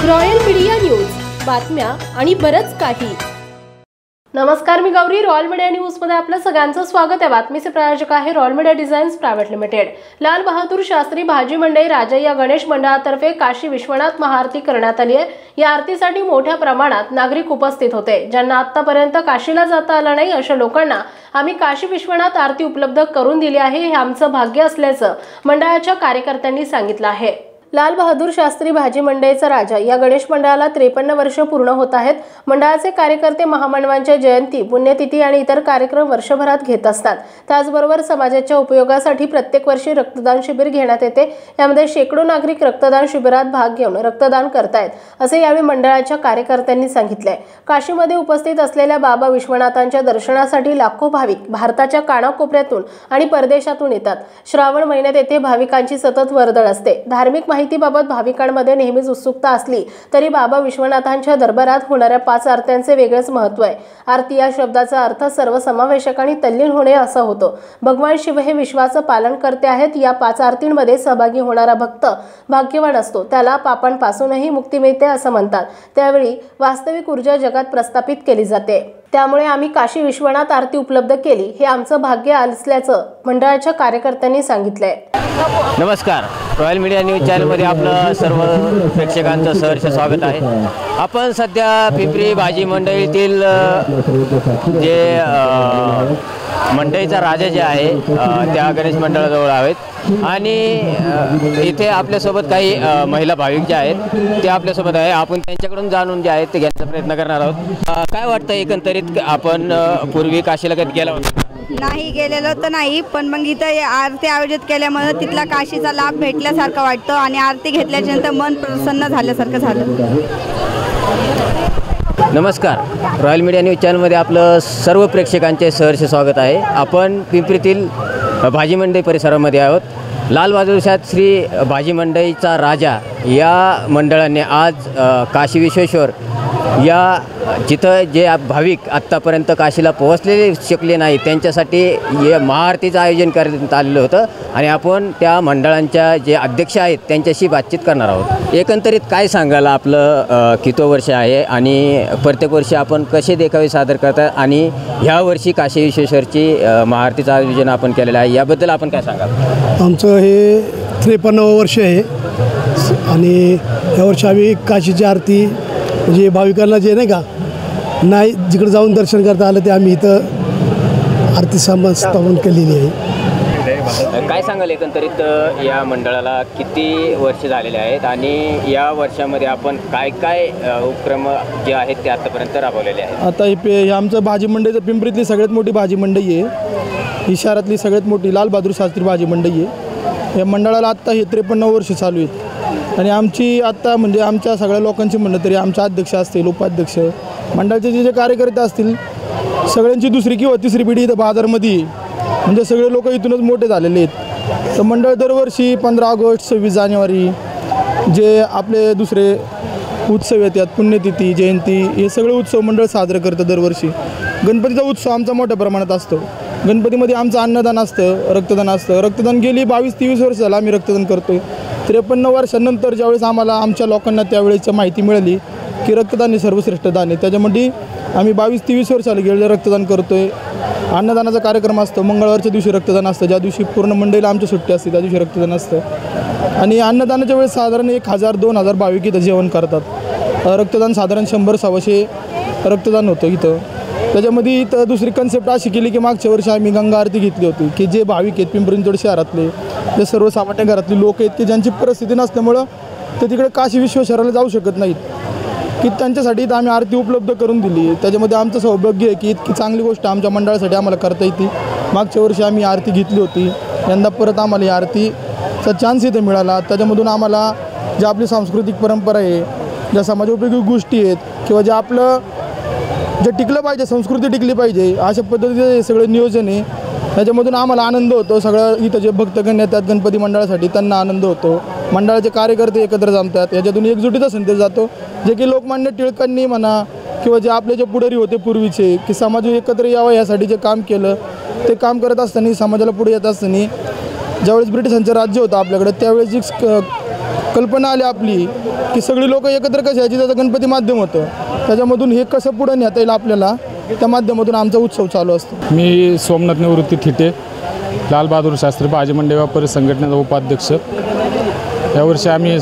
Royal media news, बातम्या आणि बरच काही। नमस्कार, मी गौरी। रॉयल मीडिया न्यूज मध्ये आपलं सगळ्यांचं स्वागत आहे। बातमीचे प्रायोजक आहे royal media designs private limited. Lal Bahadur Shastri भाजी मंडई राजा या गणेश मंडळातर्फे काशी विश्वनाथ महाआरती करण्यात आली आहे। या आरतीसाठी मोठ्या प्रमाणात नागरिक उपस्थित होते। ज्यांना आतापर्यंत काशीला जाता आलं नाही अशा लोकांना आम्ही काशी विश्वनाथ आरती उपलब्ध करून दिली आहे। हे आमचं भाग्य असल्याचं मंडळाच्या कार्यकर्त्यांनी सांगितलं आहे। लाल बहादूर शास्त्री भाजी मंडईचा राजा या गणेश मंडळाला 53 वर्ष पूर्ण होत आहेत। मंडळाचे कार्यकर्ते महामानवांच्या जयंती, पुण्यतिथी आणि इतर कार्यक्रम वर्षभरात घेत असतात। त्याचबरोबर समाजाच्या उपयोगासाठी प्रत्येक वर्षी रक्तदान शिबिर घेण्यात येते। यामध्ये शेकडो नागरिक रक्तदान शिबिरात भाग घेऊन रक्तदान करतायत, असे यावेळी मंडळाच्या कार्यकर्त्यांनी सांगितले। काशीमध्ये उपस्थित असलेल्या बाबा विश्वनाथांच्या दर्शनासाठी लाखो भाविक भारताच्या कानाकोपऱ्यातून आणि परदेशातून येतात। श्रावण महिन्यात येथे भाविकांची सतत वर्दळ असते। धार्मिक माहितीबाबत भाविकांमध्ये नेहमीच उत्सुकता असली तरी बाबा विश्वनाथांच्या दरबारात होणाऱ्या 5 आरत्यांचे वेगळेच महत्त्व आहे। आरती या शब्दाचा अर्थ सर्वसमावेशक आणि तल्लीन होणे असा होतो। भगवान शिव हे विश्वाचं पालन करते आहेत। या 5 आरतींमध्ये सहभागी होणारा भक्त भाग्यवान असतो, त्याला पापांपासूनही मुक्ती मिळते असं म्हणतात। त्यावेळी वास्तविक ऊर्जा जगात प्रस्थापित केली जाते। त्यामुळे आम्ही काशी विश्वनाथ आरती उपलब्ध केली, हे आमचं भाग्य असल्याचं मंडळाच्या कार्यकर्त्यांनी सांगितलंय। नमस्कार, रॉयल मीडिया न्यूज चॅनलमध्ये आपलं सर्व प्रेक्षकांचं सहर्ष स्वागत आहे। आपण सध्या पिंपरी भाजी मंडईतील जे मंडईचा राजा जे आहे त्या गणेश मंडळाजवळ आहेत आणि इथे आपल्यासोबत काही महिला भाविक जे आहेत ते आपल्यासोबत आहे। आपण त्यांच्याकडून जाणून जे आहेत ते घेण्याचा प्रयत्न करणार आहोत। काय वाटतं एकंदरीत, आपण पूर्वी काशीला कधी गेला होता? नाही गेलेलो तर नाही, पण मग इथं आरती आयोजित केल्यामुळे तिथला काशीचा लाभ भेटल्यासारखं वाटतं आणि आरती घेतल्याच्यानंतर मन प्रसन्न झाल्यासारखं झालं। नमस्कार, रॉयल मीडिया न्यूज चॅनलमध्ये आपलं सर्व प्रेक्षकांचे सहर्ष स्वागत आहे। आपण पिंपरीतील भाजी मंडई परिसरामध्ये आहोत। लाल बहादूर शास्त्री भाजी मंडईचा राजा या मंडळाने आज काशी विश्वेश्वर या जिथं जे भाविक आत्तापर्यंत काशीला पोहोचलेले शकले नाही त्यांच्यासाठी हे महाआरतीचं आयोजन करण्यात आलेलं होतं आणि आपण त्या मंडळांच्या जे अध्यक्ष आहेत त्यांच्याशी बातचीत करणार आहोत। एकंदरीत काय सांगाल, आपलं किती वर्ष आहे आणि प्रत्येक वर्षी आपण कसे देखावे सादर करतात आणि ह्या वर्षी काशी विश्वेश्वरची महाआरतीचं आयोजन आपण केलेलं आहे, याबद्दल आपण काय सांगाल? आमचं हे 53वं वर्ष आहे आणि यावर्षी आम्ही काशीची आरती म्हणजे भाविकांना जे नाही जिकडे जाऊन दर्शन करता आलं ते आम्ही इथं आरती स्थापन केलेली आहे। काय सांगाल एकंदरीत, या मंडळाला किती वर्ष झालेले आहेत आणि या वर्षामध्ये आपण काय काय उपक्रम जे आहेत ते आतापर्यंत राबवलेले आहेत? आता हे आमचं भाजी मंडईचं पिंपरीतली सगळ्यात मोठी भाजी मंडई आहे। ही शहरातली सगळ्यात मोठी लाल बहादूर शास्त्री भाजी मंडई आहे। या मंडळाला आत्ता हे 53 वर्ष चालू आहेत आणि आमची आत्ता म्हणजे आमच्या सगळ्या लोकांची म्हणलं तरी आमचे अध्यक्ष असतील, उपाध्यक्ष, मंडळाचे जे कार्यकर्ते असतील, सगळ्यांची 2री किंवा 3री पिढी इथं बाजारमध्ये म्हणजे सगळे लोक इथूनच मोठे झालेले आहेत। तर मंडळ दरवर्षी 15 ऑगस्ट, 26 जानेवारी जे आपले दुसरे उत्सव येतात, पुण्यतिथी, जयंती, हे सगळे उत्सव मंडळ साजरं करतं दरवर्षी। गणपतीचा उत्सव आमचा मोठ्या प्रमाणात असतो। गणपतीमध्ये आमचं अन्नदान असतं, रक्तदान असतं। रक्तदान गेली 22-23 वर्ष झालं आम्ही रक्तदान करतो आहे। 53 वर्षानंतर ज्यावेळेस आम्हाला आमच्या लोकांना त्यावेळेची माहिती मिळाली की रक्तदान हे सर्वश्रेष्ठ दान आहे, त्याच्यामध्ये आम्ही 22-23 वर्षाला गेलेलं रक्तदान करतो आहे। अन्नदानाचा कार्यक्रम असतो, मंगळवारच्या दिवशी रक्तदान असतं, ज्या दिवशी पूर्ण मंडईला आमची सुट्टी असते त्या दिवशी रक्तदान असतं आणि अन्नदानाच्या वेळेस साधारण 1000-2000 भाविक इथं जेवण करतात। रक्तदान साधारण 100-125 रक्तदान होतं इथं। त्याच्यामध्ये इथं दुसरी कन्सेप्ट अशी केली की मागच्या वर्षी आम्ही गंगा आरती घेतली होती की जे भाविक आहेत पिंपरी शहरातले, जे सर्वसामान्य घरातले लोक आहेत की ज्यांची परिस्थिती नसल्यामुळं ते तिकडे काशी विश्वेश्वराला जाऊ शकत नाहीत, की त्यांच्यासाठी इथं आम्ही आरती उपलब्ध करून दिली। त्याच्यामध्ये आमचं सौभाग्य आहे की इतकी चांगली गोष्ट आमच्या मंडळासाठी आम्हाला करता येते। मागच्या वर्षी आम्ही आरती घेतली होती, यंदा परत आम्हाला ही आरतीचा चान्स इथं मिळाला। त्याच्यामधून आम्हाला जी आपली सांस्कृतिक परंपरा आहे, ज्या समाजोपयोगी गोष्टी आहेत किंवा जे आपलं जे टिकलं पाहिजे, संस्कृती टिकली पाहिजे, अशा पद्धतीचं हे सगळं नियोजन आहे। त्याच्यामधून आम्हाला आनंद होतो। सगळं इथं जे भक्तगण येतात गणपती मंडळासाठी त्यांना आनंद होतो, मंडळाचे कार्यकर्ते एकत्र जमतात, याच्यातून एकजुटीचा संदेश जातो, जे की लोकमान्य टिळकांनी म्हणा किंवा जे आपले जे पुढारी होते पूर्वीचे की समाज एकत्र यावं यासाठी जे काम केलं ते काम करत असताना समाजाला पुढे येत असताना ज्यावेळेस ब्रिटिशांचं राज्य होतं आपल्याकडे त्यावेळेस जी कल्पना आली आपली की सगळी लोक एकत्र कशी यायची, त्याचं गणपती माध्यम होतं, त्याच्यामधून हे कसं पुढे नेता येईल आपल्याला, त्या माध्यमातून आमचा उत्सव चालू असतो. मी सोमनाथ निवृत्ती थिटे, लाल बहादूर शास्त्री भाजी मंडई व्यापारी संघटनेचा उपाध्यक्ष. यावर्षी आम्ही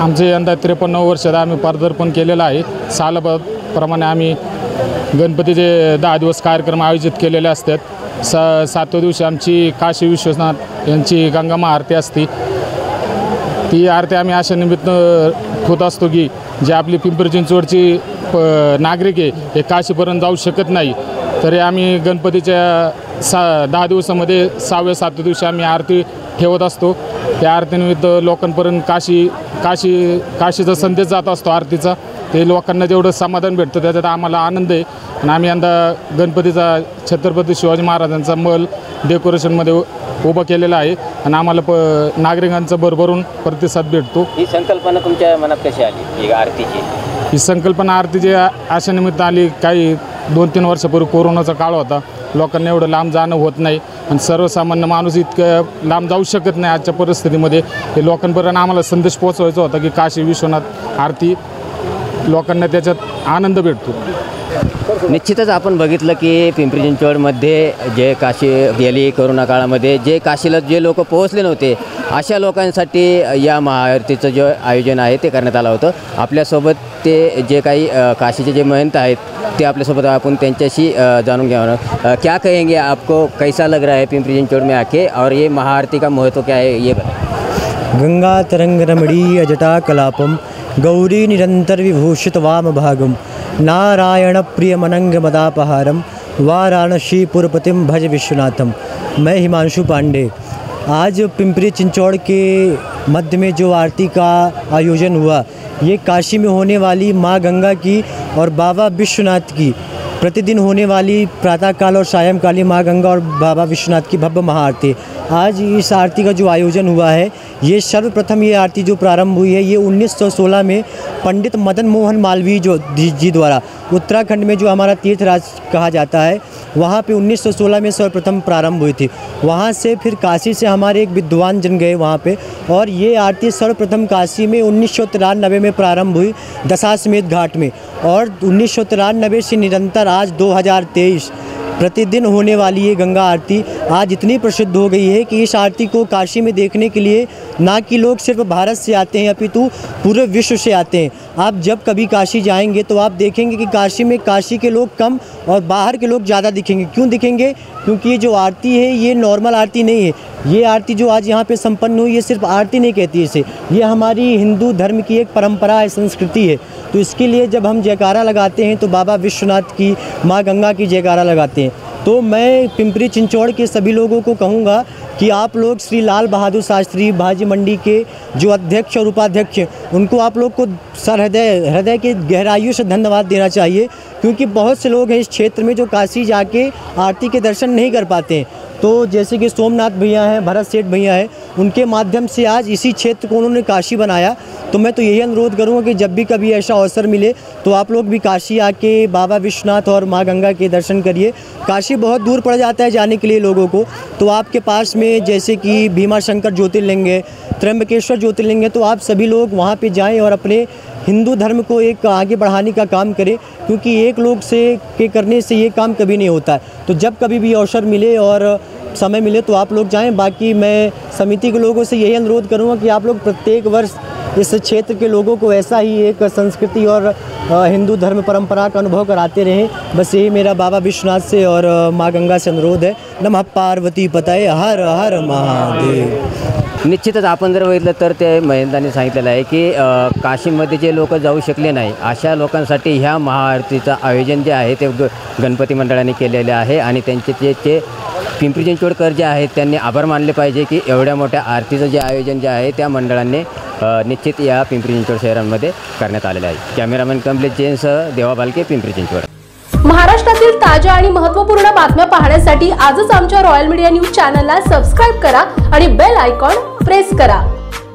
आमचे यंदा 53 वर्षात आम्ही पदार्पण केलेलं आहे. सालाप्रमाणे आम्ही गणपतीचे 10 दिवस कार्यक्रम आयोजित केलेले असतात. 7व्या दिवशी आमची काशी विश्वनाथ यांची गंगा महाआरती असते. ती आरती आम्ही अशा निमित्त होत असतो की जे आपली पिंपरी चिंचवडची नागरिक आहे हे काशीपर्यंत जाऊ शकत नाही, तरी आम्ही गणपतीच्या 10 दिवसामध्ये 6व्या-7व्या दिवशी आम्ही आरती ठेवत असतो. त्या आरतीनिमित्त लोकांपर्यंत काशीचा संदेश जात असतो आरतीचा. ते लोकांना जेवढं समाधान भेटतं त्याच्यात आम्हाला आनंद आहे. आणि आम्ही यंदा गणपतीचा छत्रपती शिवाजी महाराजांचा महल डेकोरेशनमध्ये उभा केलेला आहे आणि आम्हाला नागरिकांचा भरभरून प्रतिसाद भेटतो. ही संकल्पना तुमच्या मनात कशी आली ही आरतीची? ही संकल्पना आरतीची अशा निमित्त आली, काही 2-3 वर्षापूर्वी कोरोनाचा काळ होता, लोकांना एवढं लांब जाणं होत नाही आणि सर्वसामान्य माणूस इतकं लांब जाऊ शकत नाही आजच्या परिस्थितीमध्ये. हे लोकांपर्यंत आम्हाला संदेश पोहोचवायचा होता की काशी विश्वनाथ आरती लोकांना त्याच्यात आनंद भेटतो. निश्चितच आपण बघितलं की पिंपरी चिंचवडमध्ये जे काशी गेली कोरोना काळामध्ये जे काशीला जे लोक पोहोचले नव्हते अशा लोकांसाठी या महाआरतीचं जे आयोजन आहे ते करण्यात आलं होतं. आपल्यासोबत ते जे काही काशीचे जे महंत आहेत ते आपल्यासोबत आपण त्यांच्याशी जाणून घ्यावं. क्या कहेंगे, आपको कैसा लग रहा है पिंपरी चिंचवड में आके, और ये महाआरती का महत्व क्या है ये बताएं. गंगा तरंग रमणीय जटा कलापम गौरी निरंतर विभूषित वाम भागम नारायण प्रिय मनंग मदापहारम वाराणसीपुरपतिम भज विश्वनाथम. मैं हिमांशु पांडे. आज पिंपरी चिंचवड़ के मध्य में जो आरती का आयोजन हुआ, ये काशी में होने वाली माँ गंगा की और बाबा विश्वनाथ की प्रतिदिन होने वाली प्रातःकाल और सायंकाली माँ गंगा और बाबा विश्वनाथ की भव्य महाआरती. आज इस आरती का जो आयोजन हुआ है, ये सर्वप्रथम ये आरती जो प्रारंभ हुई है ये 1916 में पंडित मदन मोहन मालवीय जी द्वारा उत्तराखंड में जो हमारा तीर्थराज कहा जाता है वहाँ पे 1916 में सर्वप्रथम प्रारंभ हुई थी. वहाँ से फिर काशी से हमारे एक विद्वान जन गए वहाँ पे, और ये आरती सर्वप्रथम काशी में 1993 में प्रारंभ हुई दशाश्वमेध घाट में, और 1993 से निरंतर आज 2023 प्रतिदिन होने वाली ये गंगा आरती आज इतनी प्रसिद्ध हो गई है कि इस आरती को काशी में देखने के लिए ना कि लोग सिर्फ भारत से आते हैं अपितु पूरे विश्व से आते हैं. आप जब कभी काशी जाएंगे तो आप देखेंगे कि काशी में काशी के लोग कम और बाहर के लोग ज़्यादा दिखेंगे. क्यों दिखेंगे? क्योंकि ये जो आरती है ये नॉर्मल आरती नहीं है. ये आरती जो आज यहाँ पे संपन्न हुई, ये सिर्फ आरती नहीं कहती इसे, ये हमारी हिंदू धर्म की एक परंपरा है, संस्कृति है. तो इसके लिए जब हम जयकारा लगाते हैं तो बाबा विश्वनाथ की, माँ गंगा की जयकारा लगाते हैं. तो मैं पिंपरी चिंचवड़ के सभी लोगों को कहूँगा कि आप लोग श्री लाल बहादुर शास्त्री भाजी मंडी के जो अध्यक्ष और उपाध्यक्ष हैं उनको आप लोग को हृदय के गहराइयों से धन्यवाद देना चाहिए, क्योंकि बहुत से लोग हैं इस क्षेत्र में जो काशी जाके आरती के दर्शन नहीं कर पाते हैं. तो जैसे कि सोमनाथ भैया हैं, भरत सेठ भैया हैं, उनके माध्यम से आज इसी क्षेत्र को उन्होंने काशी बनाया. तो मैं तो यही अनुरोध करूँगा कि जब भी कभी ऐसा अवसर मिले तो आप लोग भी काशी आके बाबा विश्वनाथ और माँ गंगा के दर्शन करिए. काशी बहुत दूर पड़ जाता है जाने के लिए लोगों को, तो आपके पास में जैसे कि भीमाशंकर ज्योतिर्लिंग है, त्र्यंबकेश्वर ज्योतिर्लिंग है, तो आप सभी लोग वहाँ पे जाएं और अपने हिंदू धर्म को एक आगे बढ़ाने का काम करें, क्योंकि एक लोग से के करने से ये काम कभी नहीं होता है. तो जब कभी भी अवसर मिले और समय मिले तो आप लोग जाएं. बाकी मैं समिति के लोगों से यही अनुरोध करूंगा कि आप लोग प्रत्येक वर्ष इस क्षेत्र के लोगों को ऐसा ही एक संस्कृति और हिंदू धर्म परंपरा का अनुभव कराते रहें. बस यही मेरा बाबा विश्वनाथ से और माँ गंगा से अनुरोध है. नमः पार्वती पतये हर हर महादेव. निश्चितच आपण जर बघितलं तर ते महेंद्रांनी सांगितलेलं आहे की काशीमध्ये जे लोक जाऊ शकले नाही अशा लोकांसाठी ह्या महाआरतीचं आयोजन जे आहे ते गणपती मंडळाने केलेले आहे. आणि त्यांचे जे पिंपरी चिंचवडकर जे आहेत त्यांनी आभार मानले पाहिजे की एवढ्या मोठ्या आरतीचं जे आयोजन जे आहे त्या मंडळांनी निश्चित या पिंपरी चिंचवड शहरांमध्ये करण्यात आलेलं आहे. कॅमेरामॅन कमलेश जैनसह देवा बालके, पिंपरी चिंचवड. महाराष्ट्रातील ताज्या आणि महत्त्वपूर्ण बातम्या पाहण्यासाठी आजच आमच्या रॉयल मीडिया न्यूज चॅनलला सबस्क्राईब करा आणि बेल आयकॉन प्रेस करा.